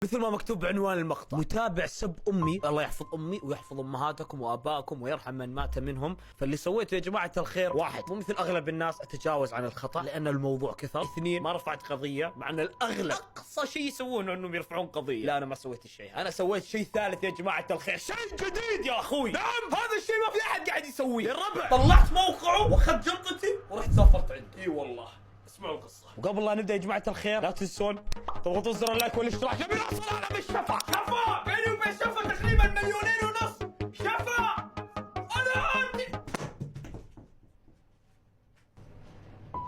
مثل ما مكتوب بعنوان المقطع: متابع سب امي، الله يحفظ امي ويحفظ امهاتكم وابائكم ويرحم من مات منهم. فاللي سويته يا جماعه الخير: واحد، مو مثل اغلب الناس اتجاوز عن الخطا لان الموضوع كثر. اثنين، ما رفعت قضيه، مع ان الاغلب اقصى شيء يسوونه انهم يرفعون قضيه. لا، انا ما سويت الشيء، انا سويت شيء ثالث يا جماعه الخير، شيء جديد يا اخوي. نعم، هذا الشيء ما في احد قاعد يسويه. يا الربع، طلعت موقعه واخذت جلطتي ورحت سافرت عنده. اي والله. اسمعوا القصة. وقبل لا نبدا يا جماعة الخير، لا تنسون تضغطون زر اللايك والاشتراك. نبي نوصل اعلى بالشفا. شفا بيني وبين شفا تقريبا 2,500,000. شفا انا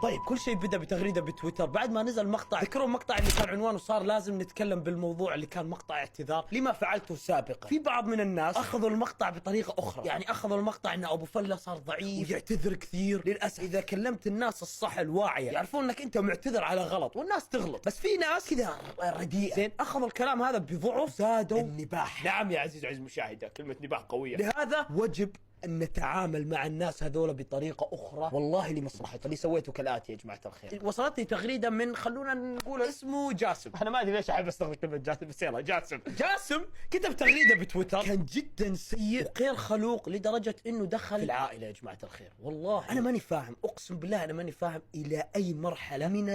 طيب، كل شيء بدأ بتغريدة بتويتر بعد ما نزل مقطع. ذكروا المقطع اللي كان عنوانه صار لازم نتكلم بالموضوع، اللي كان مقطع اعتذار لما فعلته سابقا. في بعض من الناس اخذوا المقطع بطريقة اخرى، يعني اخذوا المقطع ان ابو فلة صار ضعيف ويعتذر كثير. للاسف اذا كلمت الناس الصح الواعية يعرفون انك انت معتذر على غلط، والناس تغلط. بس في ناس كذا رديئة، زين، اخذوا الكلام هذا بضعف، زادوا النباح. نعم يا عزيز المشاهدة، كلمة نباح قوية. لهذا وجب أن نتعامل مع الناس هذول بطريقة أخرى، والله لمصلحته. اللي سويته كالآتي يا جماعة الخير: وصلتني تغريدة من، خلونا نقول اسمه جاسم. أنا ما أدري ليش أحب أستخدم كلمة جاسم، بس يلا جاسم كتب تغريدة بتويتر كان جدا سيء وغير خلوق لدرجة إنه دخل في العائلة يا جماعة الخير. والله أنا ماني فاهم، أقسم بالله أنا ماني فاهم إلى أي مرحلة من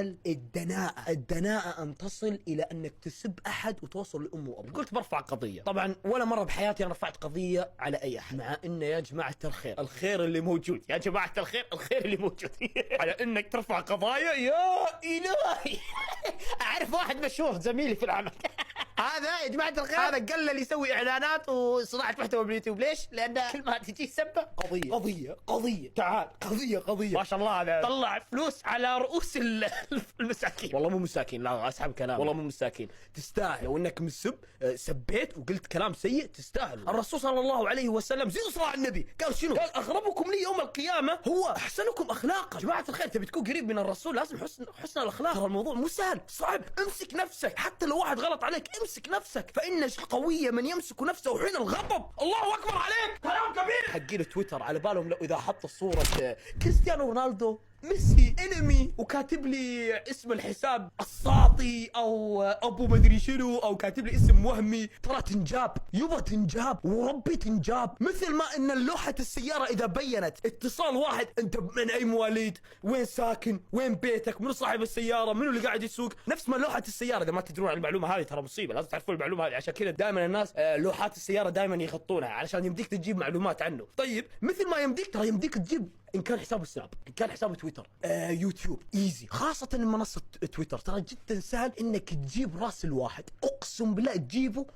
الدناءة أن تصل إلى أنك تسب أحد وتوصل لأمه وأبوه. قلت برفع قضية. طبعا ولا مرة بحياتي أنا رفعت قضية على أي أحد، مع إنه يا جماعة الخير اللي موجود، يا جماعة الخير اللي موجود على انك ترفع قضايا. يا الهي اعرف واحد مشهور زميلي في العمل هذا يا جماعة الخير، هذا قلل يسوي اعلانات وصناعة محتوى باليوتيوب. ليش؟ لان كل ما تجي سبه قضية تعال قضية. ما شاء الله هذا طلع فلوس على رؤوس المساكين. والله مو مساكين، لا اسحب كلام، والله مو مساكين. تستاهل. لو انك سبيت وقلت كلام سيء تستاهل. الرسول صلى الله عليه وسلم زيدوا صلاة على النبي قال شنو؟ قال: اغربكم لي يوم القيامة هو احسنكم اخلاقا. جماعة الخير، تبي تكون قريب من الرسول لازم حسن الاخلاق. ترى الموضوع مو سهل، صعب. امسك نفسك، حتى لو واحد غلط عليك امسك نفسك، فإن قوية من يمسك نفسه حين الغضب. الله أكبر عليك، كلام كبير. حقين تويتر على بالهم لو إذا حط صورة كريستيانو رونالدو، ميسي، انمي، وكاتب لي اسم الحساب الساطي او ابو مدري شنو، او كاتب لي اسم وهمي، ترى تنجاب، يبا تنجاب وربي تنجاب. مثل ما ان لوحة السيارة اذا بينت اتصال واحد: انت من اي مواليد، وين ساكن، وين بيتك، منو صاحب السيارة، منو اللي قاعد يسوق. نفس ما لوحة السيارة، اذا ما تدرون عن المعلومة هذه ترى مصيبة، لازم تعرفون المعلومة هذه. عشان كذا دائما الناس لوحات السيارة دائما يغطونها علشان يمديك تجيب معلومات عنه. طيب مثل ما يمديك، ترى يمديك تجيب ان كان حساب سناب، ان كان حساب تويتر، يوتيوب، ايزي. خاصة منصة تويتر ترى جدا سهل انك تجيب راس الواحد، اقسم بالله تجيبه